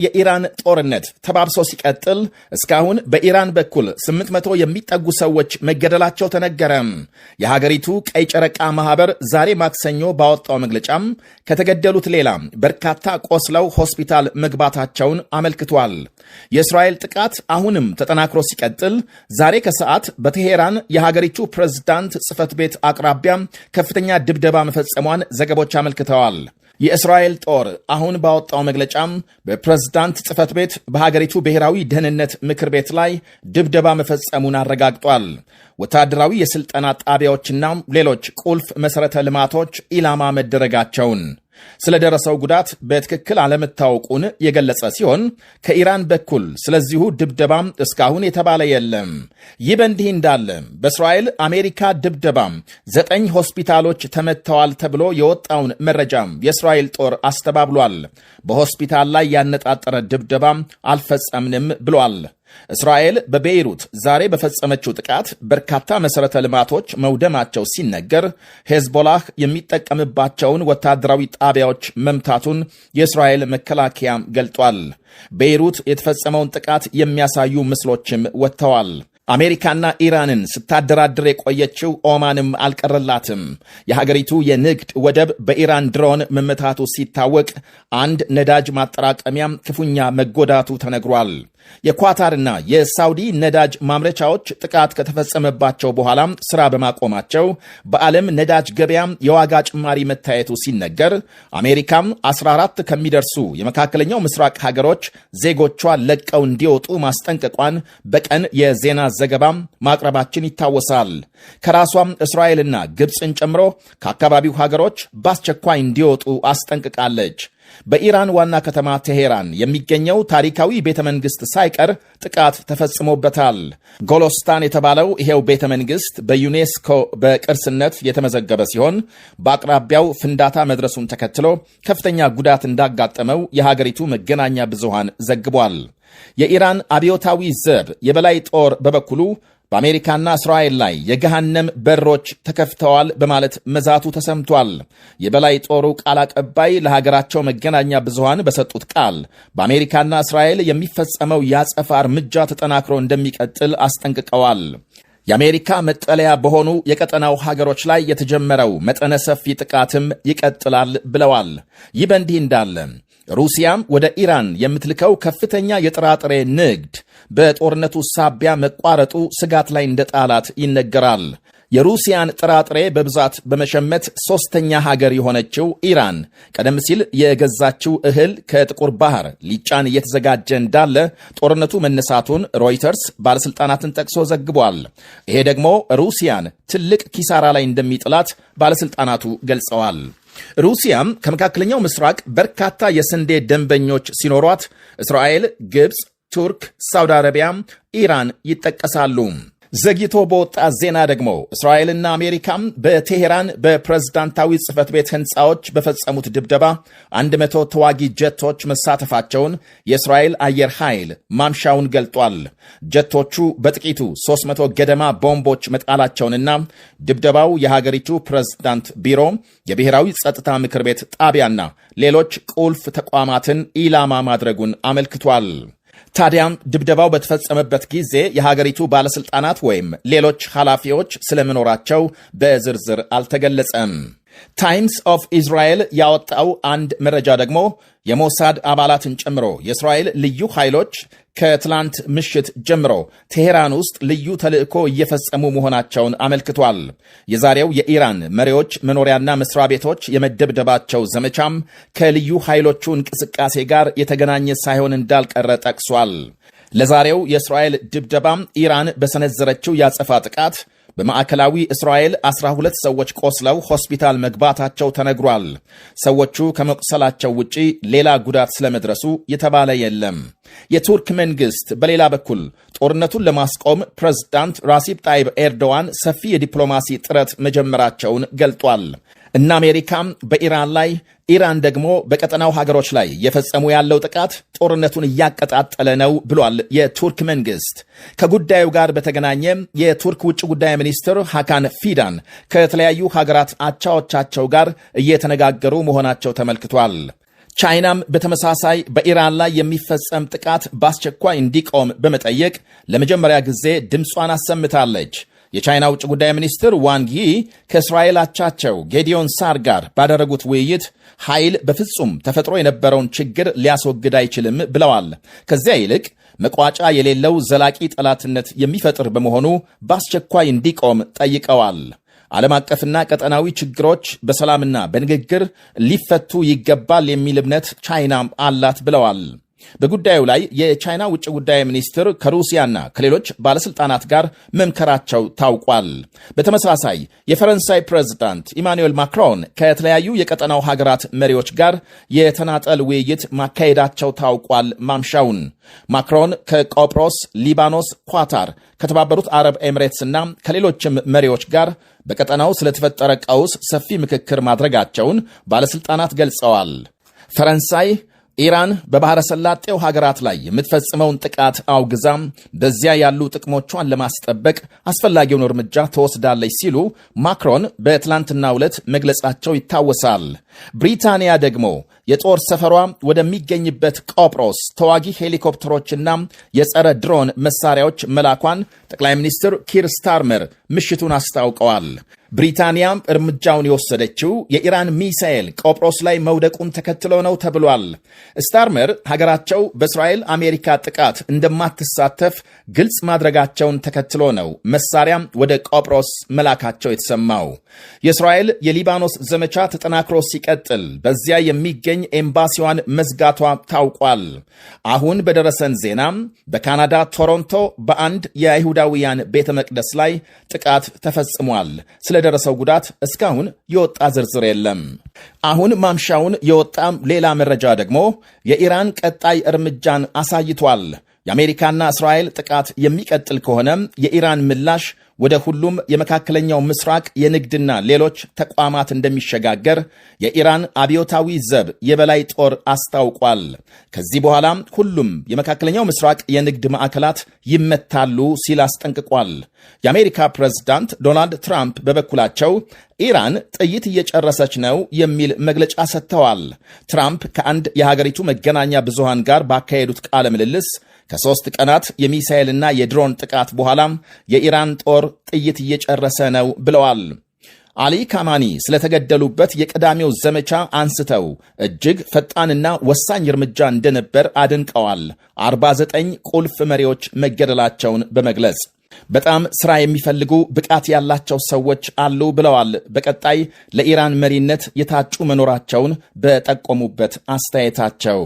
የኢራን ጦርነት ተባብሶ ሲቀጥል እስካሁን በኢራን በኩል 800 የሚጠጉ ሰዎች መገደላቸው ተነገረ። የሀገሪቱ ቀይ ጨረቃ ማህበር ዛሬ ማክሰኞ ባወጣው መግለጫም ከተገደሉት ሌላ በርካታ ቆስለው ሆስፒታል መግባታቸውን አመልክቷል። የእስራኤል ጥቃት አሁንም ተጠናክሮ ሲቀጥል ዛሬ ከሰዓት በቴሄራን የሀገሪቱ ፕሬዝዳንት ጽሕፈት ቤት አቅራቢያ ከፍተኛ ድብደባ መፈጸሟን ዘገቦች አመልክተዋል። የእስራኤል ጦር አሁን ባወጣው መግለጫም በፕሬዝዳንት ጽሕፈት ቤት በሀገሪቱ ብሔራዊ ደህንነት ምክር ቤት ላይ ድብደባ መፈጸሙን አረጋግጧል። ወታደራዊ የሥልጠና ጣቢያዎችና ሌሎች ቁልፍ መሠረተ ልማቶች ኢላማ መደረጋቸውን ስለደረሰው ጉዳት በትክክል አለመታወቁን የገለጸ ሲሆን ከኢራን በኩል ስለዚሁ ድብደባም እስካሁን የተባለ የለም። ይህ በእንዲህ እንዳለ በእስራኤል አሜሪካ ድብደባም 9 ሆስፒታሎች ተመትተዋል ተብሎ የወጣውን መረጃም የእስራኤል ጦር አስተባብሏል። በሆስፒታል ላይ ያነጣጠረ ድብደባም አልፈጸምንም ብሏል። እስራኤል በቤይሩት ዛሬ በፈጸመችው ጥቃት በርካታ መሠረተ ልማቶች መውደማቸው ሲነገር ሄዝቦላህ የሚጠቀምባቸውን ወታደራዊ ጣቢያዎች መምታቱን የእስራኤል መከላከያ ገልጧል። ቤይሩት የተፈጸመውን ጥቃት የሚያሳዩ ምስሎችም ወጥተዋል። አሜሪካና ኢራንን ስታደራድር የቆየችው ኦማንም አልቀረላትም። የሀገሪቱ የንግድ ወደብ በኢራን ድሮን መመታቱ ሲታወቅ አንድ ነዳጅ ማጠራቀሚያም ክፉኛ መጎዳቱ ተነግሯል። የኳታርና የሳውዲ ነዳጅ ማምረቻዎች ጥቃት ከተፈጸመባቸው በኋላም ሥራ በማቆማቸው በዓለም ነዳጅ ገበያም የዋጋ ጭማሪ መታየቱ ሲነገር አሜሪካም 14 ከሚደርሱ የመካከለኛው ምስራቅ ሀገሮች ዜጎቿ ለቀው እንዲወጡ ማስጠንቀቋን በቀን የዜና ዘገባም ማቅረባችን ይታወሳል። ከራሷም እስራኤልና ግብፅን ጨምሮ ከአካባቢው ሀገሮች በአስቸኳይ እንዲወጡ አስጠንቅቃለች። በኢራን ዋና ከተማ ቴሄራን የሚገኘው ታሪካዊ ቤተ መንግሥት ሳይቀር ጥቃት ተፈጽሞበታል። ጎሎስታን የተባለው ይሄው ቤተ መንግሥት በዩኔስኮ በቅርስነት የተመዘገበ ሲሆን በአቅራቢያው ፍንዳታ መድረሱን ተከትሎ ከፍተኛ ጉዳት እንዳጋጠመው የሀገሪቱ መገናኛ ብዙሃን ዘግቧል። የኢራን አብዮታዊ ዘብ የበላይ ጦር በበኩሉ በአሜሪካና እስራኤል ላይ የገሃነም በሮች ተከፍተዋል በማለት መዛቱ ተሰምቷል። የበላይ ጦሩ ቃል አቀባይ ለሀገራቸው መገናኛ ብዙሃን በሰጡት ቃል በአሜሪካና እስራኤል የሚፈጸመው የአጸፋ እርምጃ ተጠናክሮ እንደሚቀጥል አስጠንቅቀዋል። የአሜሪካ መጠለያ በሆኑ የቀጠናው ሀገሮች ላይ የተጀመረው መጠነ ሰፊ ጥቃትም ይቀጥላል ብለዋል። ይህ በእንዲህ እንዳለ ሩሲያም ወደ ኢራን የምትልከው ከፍተኛ የጥራጥሬ ንግድ በጦርነቱ ሳቢያ መቋረጡ ስጋት ላይ እንደጣላት ይነገራል። የሩሲያን ጥራጥሬ በብዛት በመሸመት ሦስተኛ ሀገር የሆነችው ኢራን ቀደም ሲል የገዛችው እህል ከጥቁር ባህር ሊጫን እየተዘጋጀ እንዳለ ጦርነቱ መነሳቱን ሮይተርስ ባለሥልጣናትን ጠቅሶ ዘግቧል። ይሄ ደግሞ ሩሲያን ትልቅ ኪሳራ ላይ እንደሚጥላት ባለሥልጣናቱ ገልጸዋል። ሩሲያም ከመካከለኛው ምስራቅ በርካታ የስንዴ ደንበኞች ሲኖሯት እስራኤል፣ ግብፅ፣ ቱርክ፣ ሳውዲ አረቢያ፣ ኢራን ይጠቀሳሉ። ዘግይቶ በወጣ ዜና ደግሞ እስራኤልና አሜሪካም በቴሄራን በፕሬዝዳንታዊ ጽሕፈት ቤት ሕንፃዎች በፈጸሙት ድብደባ 100 ተዋጊ ጀቶች መሳተፋቸውን የእስራኤል አየር ኃይል ማምሻውን ገልጧል። ጀቶቹ በጥቂቱ 300 ገደማ ቦምቦች መጣላቸውንና ድብደባው የሀገሪቱ ፕሬዝዳንት ቢሮ፣ የብሔራዊ ጸጥታ ምክር ቤት ጣቢያና ሌሎች ቁልፍ ተቋማትን ኢላማ ማድረጉን አመልክቷል። ታዲያም ድብደባው በተፈጸመበት ጊዜ የሀገሪቱ ባለሥልጣናት ወይም ሌሎች ኃላፊዎች ስለመኖራቸው በዝርዝር አልተገለጸም። ታይምስ ኦፍ ኢዝራኤል ያወጣው አንድ መረጃ ደግሞ የሞሳድ አባላትን ጨምሮ የእስራኤል ልዩ ኃይሎች ከትላንት ምሽት ጀምሮ ቴሄራን ውስጥ ልዩ ተልዕኮ እየፈጸሙ መሆናቸውን አመልክቷል። የዛሬው የኢራን መሪዎች መኖሪያና መስሪያ ቤቶች የመደብደባቸው ዘመቻም ከልዩ ኃይሎቹ እንቅስቃሴ ጋር የተገናኘ ሳይሆን እንዳልቀረ ጠቅሷል። ለዛሬው የእስራኤል ድብደባም ኢራን በሰነዘረችው ያጸፋ ጥቃት በማዕከላዊ እስራኤል 12 ሰዎች ቆስለው ሆስፒታል መግባታቸው ተነግሯል። ሰዎቹ ከመቁሰላቸው ውጪ ሌላ ጉዳት ስለመድረሱ የተባለ የለም። የቱርክ መንግስት በሌላ በኩል ጦርነቱን ለማስቆም ፕሬዝዳንት ራሲብ ጣይብ ኤርዶዋን ሰፊ የዲፕሎማሲ ጥረት መጀመራቸውን ገልጧል። እና አሜሪካም በኢራን ላይ ኢራን ደግሞ በቀጠናው ሀገሮች ላይ የፈጸሙ ያለው ጥቃት ጦርነቱን እያቀጣጠለ ነው ብሏል የቱርክ መንግስት። ከጉዳዩ ጋር በተገናኘ የቱርክ ውጭ ጉዳይ ሚኒስትር ሃካን ፊዳን ከተለያዩ ሀገራት አቻዎቻቸው ጋር እየተነጋገሩ መሆናቸው ተመልክቷል። ቻይናም በተመሳሳይ በኢራን ላይ የሚፈጸም ጥቃት በአስቸኳይ እንዲቆም በመጠየቅ ለመጀመሪያ ጊዜ ድምጿን አሰምታለች። የቻይና ውጭ ጉዳይ ሚኒስትር ዋንግ ይ ከእስራኤል አቻቸው ጌዲዮን ሳር ጋር ባደረጉት ውይይት ኃይል በፍጹም ተፈጥሮ የነበረውን ችግር ሊያስወግድ አይችልም ብለዋል። ከዚያ ይልቅ መቋጫ የሌለው ዘላቂ ጠላትነት የሚፈጥር በመሆኑ በአስቸኳይ እንዲቆም ጠይቀዋል። ዓለም አቀፍና ቀጠናዊ ችግሮች በሰላምና በንግግር ሊፈቱ ይገባል የሚል እምነት ቻይናም አላት ብለዋል። በጉዳዩ ላይ የቻይና ውጭ ጉዳይ ሚኒስትር ከሩሲያና ከሌሎች ባለስልጣናት ጋር መምከራቸው ታውቋል። በተመሳሳይ የፈረንሳይ ፕሬዝዳንት ኢማኑኤል ማክሮን ከተለያዩ የቀጠናው ሀገራት መሪዎች ጋር የተናጠል ውይይት ማካሄዳቸው ታውቋል። ማምሻውን ማክሮን ከቆጵሮስ፣ ሊባኖስ፣ ኳታር፣ ከተባበሩት አረብ ኤሚሬትስና ከሌሎችም መሪዎች ጋር በቀጠናው ስለተፈጠረ ቀውስ ሰፊ ምክክር ማድረጋቸውን ባለስልጣናት ገልጸዋል። ፈረንሳይ ኢራን በባሕረ ሰላጤው ሀገራት ላይ የምትፈጽመውን ጥቃት አውግዛም በዚያ ያሉ ጥቅሞቿን ለማስጠበቅ አስፈላጊውን እርምጃ ትወስዳለች ሲሉ ማክሮን በትላንትናው ዕለት መግለጻቸው ይታወሳል። ብሪታንያ ደግሞ የጦር ሰፈሯ ወደሚገኝበት ቆጵሮስ ተዋጊ ሄሊኮፕተሮችና የጸረ ድሮን መሳሪያዎች መላኳን ጠቅላይ ሚኒስትር ኪር ስታርመር ምሽቱን አስታውቀዋል። ብሪታንያም እርምጃውን የወሰደችው የኢራን ሚሳኤል ቆጵሮስ ላይ መውደቁን ተከትሎ ነው ተብሏል። ስታርመር ሀገራቸው በእስራኤል አሜሪካ ጥቃት እንደማትሳተፍ ግልጽ ማድረጋቸውን ተከትሎ ነው መሳሪያም ወደ ቆጵሮስ መላካቸው የተሰማው። የእስራኤል የሊባኖስ ዘመቻ ተጠናክሮ ሲቀጥል በዚያ የሚገኝ ኤምባሲዋን መዝጋቷ ታውቋል። አሁን በደረሰን ዜናም በካናዳ ቶሮንቶ በአንድ የአይሁዳውያን ቤተ መቅደስ ላይ ጥቃት ተፈጽሟል። ስለደረሰው ጉዳት እስካሁን የወጣ ዝርዝር የለም። አሁን ማምሻውን የወጣም ሌላ መረጃ ደግሞ የኢራን ቀጣይ እርምጃን አሳይቷል። የአሜሪካና እስራኤል ጥቃት የሚቀጥል ከሆነ የኢራን ምላሽ ወደ ሁሉም የመካከለኛው ምስራቅ የንግድና ሌሎች ተቋማት እንደሚሸጋገር የኢራን አብዮታዊ ዘብ የበላይ ጦር አስታውቋል። ከዚህ በኋላ ሁሉም የመካከለኛው ምስራቅ የንግድ ማዕከላት ይመታሉ ሲል አስጠንቅቋል። የአሜሪካ ፕሬዝዳንት ዶናልድ ትራምፕ በበኩላቸው ኢራን ጥይት እየጨረሰች ነው የሚል መግለጫ ሰጥተዋል። ትራምፕ ከአንድ የሀገሪቱ መገናኛ ብዙሃን ጋር ባካሄዱት ቃለ ምልልስ ከ3 ቀናት የሚሳኤልና የድሮን ጥቃት በኋላ የኢራን ጦር ጥይት እየጨረሰ ነው ብለዋል። አሊ ካማኒ ስለተገደሉበት የቀዳሚው ዘመቻ አንስተው እጅግ ፈጣንና ወሳኝ እርምጃ እንደነበር አድንቀዋል። 49 ቁልፍ መሪዎች መገደላቸውን በመግለጽ በጣም ስራ የሚፈልጉ ብቃት ያላቸው ሰዎች አሉ ብለዋል። በቀጣይ ለኢራን መሪነት የታጩ መኖራቸውን በጠቆሙበት አስተያየታቸው